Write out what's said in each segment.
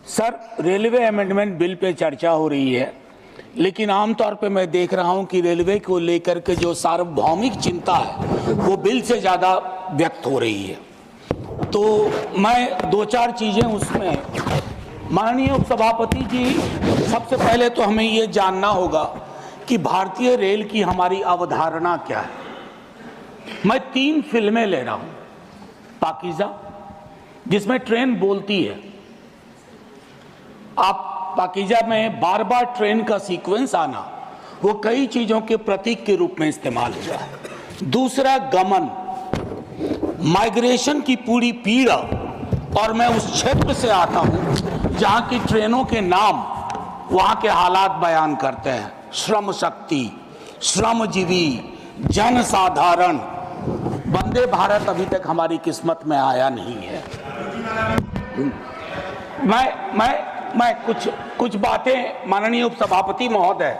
Sir, railway amendment bill pay चर्चा हो रही है, लेकिन आमतौर पे मैं देख रहा हूं कि रेलवे को लेकर के जो सार्वभौमिक चिंता है वो बिल से ज़्यादा व्यक्त हो रही है। तो मैं दो चार चीज़ें उसमें, माननीय उपसभापति जी, सबसे पहले तो हमें ये जानना होगा कि भारतीय रेल की हमारी अवधारणा क्या है। मैं 3 फिल्में ले रहा हूँ। पाकीज़ा, जिसमें ट्रेन बोलती है, आप पाकीज़ा में बार बार ट्रेन का सीक्वेंस आना वो कई चीज़ों के प्रतीक के रूप में इस्तेमाल हुआ है। दूसरा, गमन, माइग्रेशन की पूरी पीड़ा, और मैं उस क्षेत्र से आता हूँ जहाँ की ट्रेनों के नाम वहाँ के हालात बयान करते हैं। श्रम शक्ति, श्रमजीवी, जनसाधारण। वंदे भारत अभी तक हमारी किस्मत में आया नहीं है। मैं कुछ बातें, माननीय उपसभापति महोदय,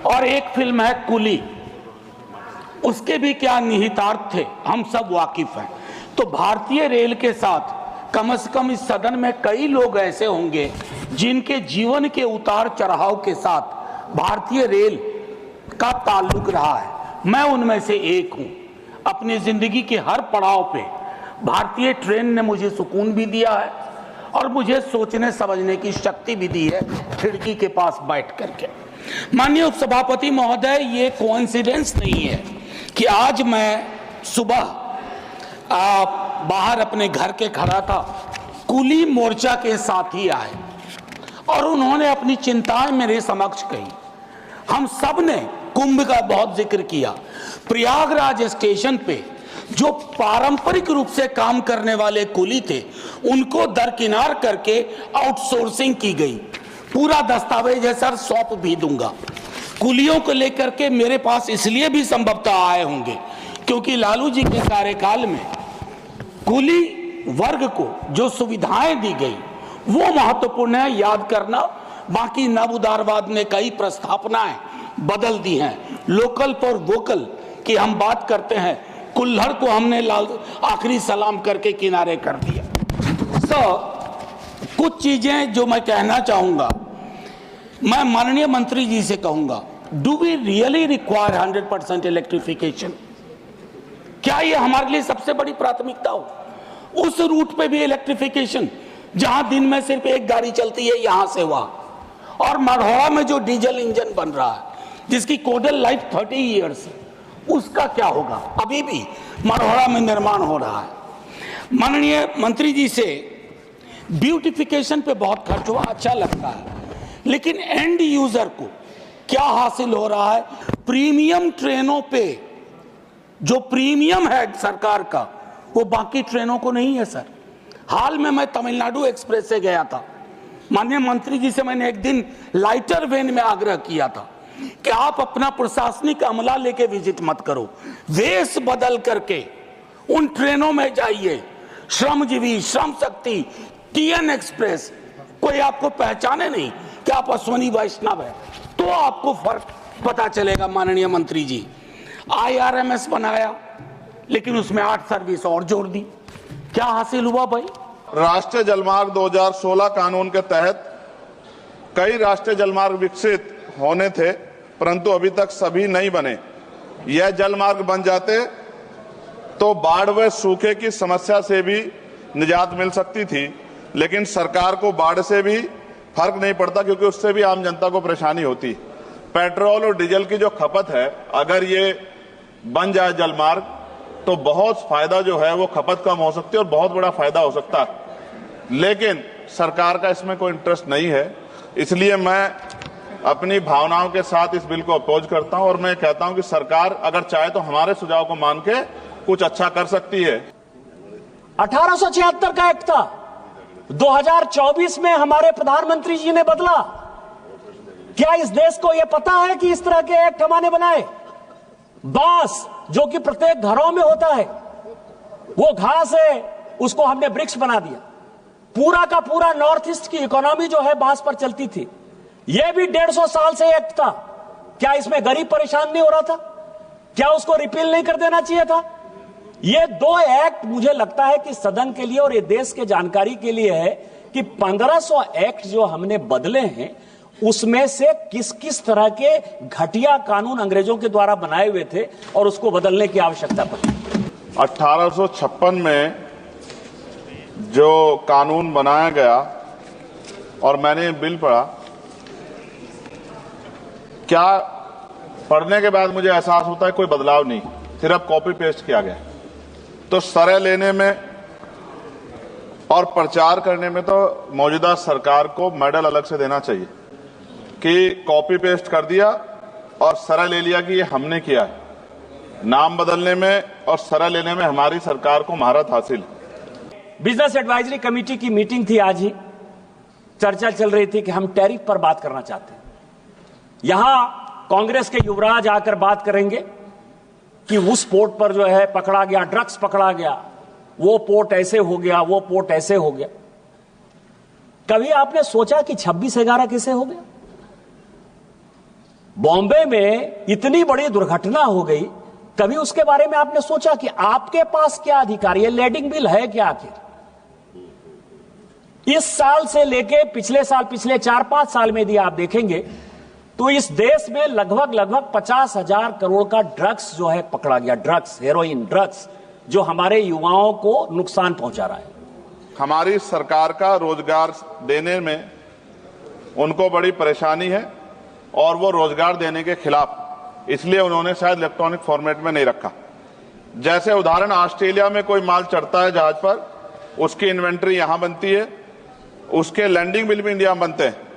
और एक फिल्म है कुली, उसके भी क्या निहितार्थ थे हम सब वाकिफ हैं। तो भारतीय रेल के साथ कम से कम इस सदन में कई लोग ऐसे होंगे जिनके जीवन के उतार चढ़ाव के साथ भारतीय रेल का ताल्लुक रहा है। मैं उनमें से एक हूं। अपनी जिंदगी के हर पड़ाव पे भारतीय ट्रेन ने मुझे सुकून भी दिया है और मुझे सोचने समझने की शक्ति भी दी है, खिड़की के पास बैठ करके। माननीय उपसभापति महोदय, ये कोइंसिडेंस नहीं है कि आज मैं सुबह बाहर अपने घर के खड़ा था, कुली मोर्चा के साथी आए और उन्होंने अपनी चिंताएं मेरे समक्ष कही। हम सब ने कुंभ का बहुत जिक्र किया। प्रयागराज स्टेशन पे जो पारंपरिक रूप से काम करने वाले कुली थे, उनको दरकिनार करके आउटसोर्सिंग की गई। पूरा दस्तावेज है सर, सौंप भी दूंगा। कुलियों को लेकर के मेरे पास इसलिए भी संभवतः आए होंगे क्योंकि लालू जी के कार्यकाल में कुली वर्ग को जो सुविधाएं दी गई वो महत्वपूर्ण है, याद करना। बाकी नव उदारवाद ने कई प्रस्थापनाएं बदल दी हैं। लोकल फॉर वोकल की हम बात करते हैं, कुल्हड़ को हमने आखिरी सलाम करके किनारे कर दिया। कुछ चीजें जो मैं कहना चाहूंगा, मैं माननीय मंत्री जी से कहूंगा, do we really require 100% electrification? क्या ये हमारे लिए सबसे बड़ी प्राथमिकता हो? उस रूट पे भी इलेक्ट्रिफिकेशन, जहां दिन में सिर्फ एक गाड़ी चलती है यहां से वहां, और मढ़ौरा में जो डीजल इंजन बन रहा है जिसकी कोडल लाइफ 30 ईयर्स है, उसका क्या होगा? अभी भी मढ़ौरा में निर्माण हो रहा है। माननीय मंत्री जी से ब्यूटिफिकेशन पे बहुत खर्च हुआ, अच्छा लगता है, लेकिन एंड यूजर को क्या हासिल हो रहा है? प्रीमियम ट्रेनों पे जो प्रीमियम है सरकार का, वो बाकी ट्रेनों को नहीं है सर। हाल में मैं तमिलनाडु एक्सप्रेस से गया था। माननीय मंत्री जी से मैंने एक दिन लाइटर वेन में आग्रह किया था कि आप अपना प्रशासनिक अमला लेके विजिट मत करो, वेश बदल करके उन ट्रेनों में जाइए। श्रमजीवी, श्रम शक्ति, टीएन एक्सप्रेस, कोई आपको पहचाने नहीं कि आप अश्वनी वैष्णव है, तो आपको फर्क पता चलेगा। माननीय मंत्री जी, IRMS बनाया, लेकिन उसमें 8 सर्विस और जोड़ दी। क्या हासिल हुआ भाई? राष्ट्रीय जलमार्ग 2016 कानून के तहत कई राष्ट्रीय जलमार्ग विकसित होने थे, परंतु अभी तक सभी नहीं बने। यह जलमार्ग बन जाते तो बाढ़ व सूखे की समस्या से भी निजात मिल सकती थी, लेकिन सरकार को बाढ़ से भी फर्क नहीं पड़ता क्योंकि उससे भी आम जनता को परेशानी होती। पेट्रोल और डीजल की जो खपत है, अगर ये बन जाए जलमार्ग तो बहुत फायदा जो है वो खपत कम हो सकती है और बहुत बड़ा फायदा हो सकता है, लेकिन सरकार का इसमें कोई इंटरेस्ट नहीं है। इसलिए मैं अपनी भावनाओं के साथ इस बिल को अपोज करता हूं और मैं कहता हूं कि सरकार अगर चाहे तो हमारे सुझाव को मान के कुछ अच्छा कर सकती है। 1876 का एक्ट था, 2024 में हमारे प्रधानमंत्री जी ने बदला। क्या इस देश को यह पता है कि इस तरह के एक्ट हमारे बनाए? बांस जो कि प्रत्येक घरों में होता है, वो घास है, उसको हमने वृक्ष बना दिया। पूरा का पूरा नॉर्थ ईस्ट की इकोनॉमी जो है बांस पर चलती थी। यह भी 150 साल से एक्ट था। क्या इसमें गरीब परेशान नहीं हो रहा था? क्या उसको रिपील नहीं कर देना चाहिए था? ये 2 एक्ट मुझे लगता है कि सदन के लिए और ये देश के जानकारी के लिए है कि 1500 एक्ट जो हमने बदले हैं उसमें से किस किस तरह के घटिया कानून अंग्रेजों के द्वारा बनाए हुए थे और उसको बदलने की आवश्यकता पड़ी। 1856 में जो कानून बनाया गया और मैंने बिल पढ़ा, क्या पढ़ने के बाद मुझे एहसास होता है कोई बदलाव नहीं, सिर्फ कॉपी पेस्ट किया गया। तो सरह लेने में और प्रचार करने में तो मौजूदा सरकार को मेडल अलग से देना चाहिए कि कॉपी पेस्ट कर दिया और सरह ले लिया कि ये हमने किया है। नाम बदलने में और सरह लेने में हमारी सरकार को महारत हासिल है। बिजनेस एडवाइजरी कमेटी की मीटिंग थी आज ही, चर्चा चल रही थी कि हम टैरिफ पर बात करना चाहते हैं। यहां कांग्रेस के युवराज आकर बात करेंगे कि उस पोर्ट पर जो है पकड़ा गया, ड्रग्स पकड़ा गया, वो पोर्ट ऐसे हो गया, वो पोर्ट ऐसे हो गया। कभी आपने सोचा कि 26/11 कैसे हो गया? बॉम्बे में इतनी बड़ी दुर्घटना हो गई, कभी उसके बारे में आपने सोचा कि आपके पास क्या अधिकार? ये लेडिंग बिल है क्या आखिर? इस साल से लेके पिछले साल, पिछले 4-5 साल में यदि आप देखेंगे तो इस देश में लगभग 50,000 करोड़ का ड्रग्स जो है पकड़ा गया। ड्रग्स, हेरोइन ड्रग्स, जो हमारे युवाओं को नुकसान पहुंचा रहा है। हमारी सरकार का रोजगार देने में उनको बड़ी परेशानी है और वो रोजगार देने के खिलाफ, इसलिए उन्होंने शायद इलेक्ट्रॉनिक फॉर्मेट में नहीं रखा। जैसे उदाहरण, ऑस्ट्रेलिया में कोई माल चढ़ता है जहाज पर, उसकी इन्वेंट्री यहां बनती है, उसके लैंडिंग बिल भी इंडिया में बनते हैं।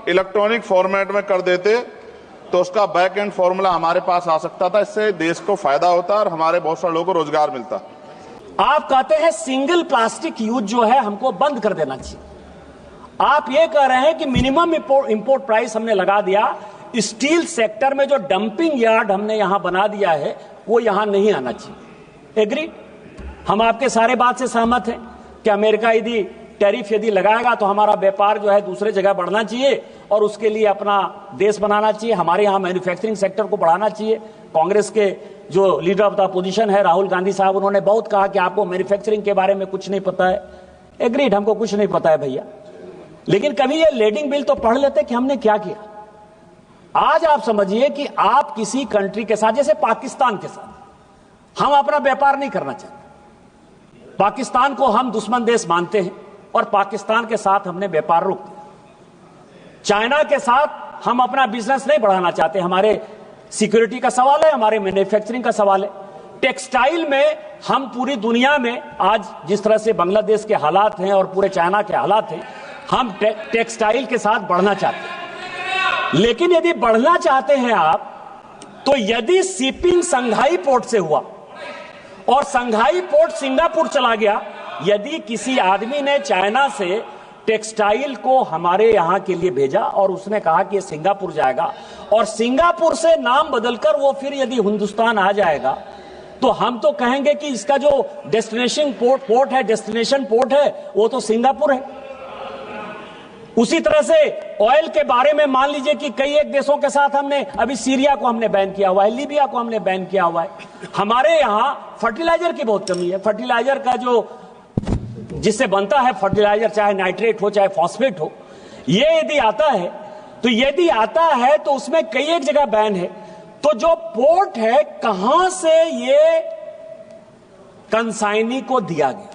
इलेक्ट्रॉनिक फॉर्मेट में कर देते तो उसका बैक एंड फॉर्मूला हमारे पास आ सकता था। इससे देश को फायदा होता और हमारे बहुत सारे लोगों को रोजगार मिलता। आप कहते हैं सिंगल प्लास्टिक यूज जो है हमको बंद कर देना चाहिए। आप ये कह रहे हैं कि मिनिमम इंपोर्ट प्राइस हमने लगा दिया। स्टील सेक्टर में जो डंपिंग यार्ड हमने यहां बना दिया है वो यहां नहीं आना चाहिए। एग्री? हम आपके सारे बात से सहमत हैं कि अमेरिका यदि टैरिफ यदि लगाएगा तो हमारा व्यापार जो है दूसरे जगह बढ़ना चाहिए और उसके लिए अपना देश बनाना चाहिए। हमारे यहां मैन्युफैक्चरिंग सेक्टर को बढ़ाना चाहिए। कांग्रेस के जो लीडर ऑफ द अपोजिशन है राहुल गांधी साहब, उन्होंने बहुत कहा कि आपको मैन्युफैक्चरिंग के बारे में कुछ नहीं पता है। एग्रीड, हमको कुछ नहीं पता है भैया, लेकिन कभी ये लेडिंग बिल तो पढ़ लेते कि हमने क्या किया। आज आप समझिए कि आप किसी कंट्री के साथ, जैसे पाकिस्तान के साथ हम अपना व्यापार नहीं करना चाहते। पाकिस्तान को हम दुश्मन देश मानते हैं और पाकिस्तान के साथ हमने व्यापार रोक दिया। चाइना के साथ हम अपना बिजनेस नहीं बढ़ाना चाहते। हमारे सिक्योरिटी का सवाल है, हमारे मैन्युफैक्चरिंग का सवाल है। टेक्सटाइल में हम पूरी दुनिया में आज जिस तरह से बांग्लादेश के हालात हैं और पूरे चाइना के हालात हैं, हम टेक्सटाइल के साथ बढ़ना चाहते हैं। लेकिन यदि बढ़ना चाहते हैं आप, तो यदि शिपिंग संघाई पोर्ट से हुआ और संघाई पोर्ट सिंगापुर चला गया, यदि किसी आदमी ने चाइना से टेक्सटाइल को हमारे यहां के लिए भेजा और उसने कहा कि ये सिंगापुर जाएगा और सिंगापुर से नाम बदलकर वो फिर यदि हिंदुस्तान आ जाएगा, तो हम तो कहेंगे कि इसका जो डेस्टिनेशन पोर्ट है, डेस्टिनेशन पोर्ट है, वो तो सिंगापुर है। उसी तरह से ऑयल के बारे में मान लीजिए कि कई एक देशों के साथ हमने, अभी सीरिया को हमने बैन किया हुआ है, लीबिया को हमने बैन किया हुआ है। हमारे यहां फर्टिलाइजर की बहुत कमी है। फर्टिलाइजर का जो जिससे बनता है फर्टिलाइजर, चाहे नाइट्रेट हो चाहे फॉस्फेट हो, ये यदि आता है तो उसमें कई एक जगह बैन है। तो जो पोर्ट है, कहां से ये कंसाइनी को दिया गया,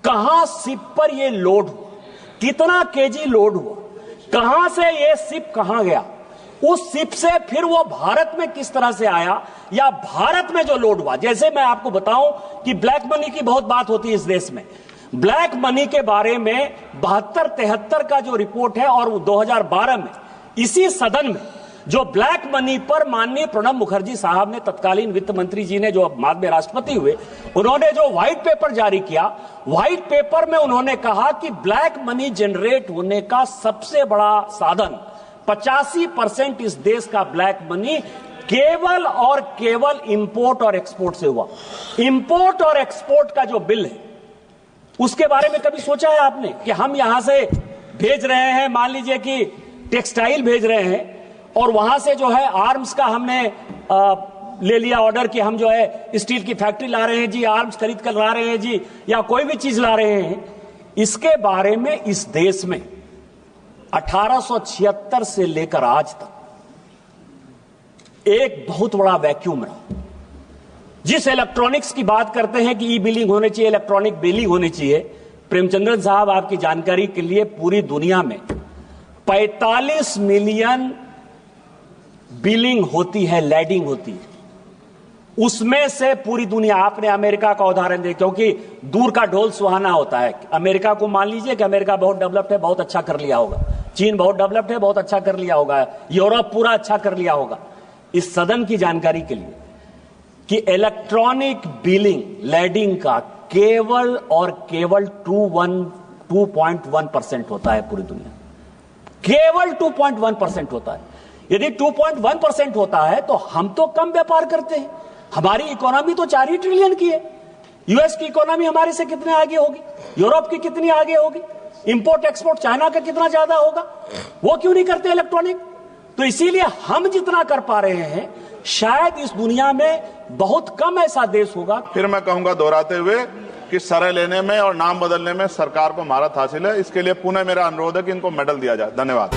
कहां शिप पर ये लोड हुआ, कितना केजी लोड हुआ, कहां से ये शिप कहां गया, उस शिप से फिर वो भारत में किस तरह से आया, या भारत में जो लोड हुआ। जैसे मैं आपको बताऊं कि ब्लैक मनी की बहुत बात होती है इस देश में। ब्लैक मनी के बारे में 72-73 का जो रिपोर्ट है और 2012 में इसी सदन में जो ब्लैक मनी पर माननीय प्रणब मुखर्जी साहब ने, तत्कालीन वित्त मंत्री जी ने, जो बाद में राष्ट्रपति हुए, उन्होंने जो व्हाइट पेपर जारी किया, व्हाइट पेपर में उन्होंने कहा कि ब्लैक मनी जनरेट होने का सबसे बड़ा साधन 85% इस देश का ब्लैक मनी केवल और केवल इंपोर्ट और एक्सपोर्ट से हुआ। इंपोर्ट और एक्सपोर्ट का जो बिल है, उसके बारे में कभी सोचा है आपने कि हम यहां से भेज रहे हैं, मान लीजिए कि टेक्सटाइल भेज रहे हैं और वहां से जो है आर्म्स का हमने ले लिया ऑर्डर कि हम जो है स्टील की फैक्ट्री ला रहे हैं जी, आर्म्स खरीद कर ला रहे हैं जी, या कोई भी चीज ला रहे हैं, इसके बारे में इस देश में 1876 से लेकर आज तक एक बहुत बड़ा वैक्यूम रहा। जिस इलेक्ट्रॉनिक्स की बात करते हैं कि ई बिलिंग होनी चाहिए, इलेक्ट्रॉनिक बिलिंग होनी चाहिए, प्रेमचंद्रन साहब आपकी जानकारी के लिए पूरी दुनिया में 45 मिलियन बिलिंग होती है, लैडिंग होती है। उसमें से पूरी दुनिया, आपने अमेरिका का उदाहरण दे, क्योंकि दूर का ढोल सुहाना होता है। अमेरिका को मान लीजिए कि अमेरिका बहुत डेवलप्ड है, बहुत अच्छा कर लिया होगा। चीन बहुत डेवलप्ड है, बहुत अच्छा कर लिया होगा। यूरोप पूरा अच्छा कर लिया होगा। इस सदन की जानकारी के लिए कि इलेक्ट्रॉनिक बिलिंग, लैडिंग का केवल और केवल 2.1% होता है पूरी दुनिया। केवल 2.1% होता है। यदि 2.1% होता है तो हम तो कम व्यापार करते हैं। हमारी इकोनॉमी तो 4 ही ट्रिलियन की है। यूएस की इकोनॉमी हमारे से कितने आगे होगी, यूरोप की कितनी आगे होगी, इंपोर्ट एक्सपोर्ट चाइना का कितना ज्यादा होगा। वो क्यों नहीं करते इलेक्ट्रॉनिक? तो इसीलिए हम जितना कर पा रहे हैं, शायद इस दुनिया में बहुत कम ऐसा देश होगा। फिर मैं कहूंगा दोहराते हुए कि सरे लेने में और नाम बदलने में सरकार को महारत हासिल है। इसके लिए पुनः मेरा अनुरोध है कि इनको मेडल दिया जाए। धन्यवाद।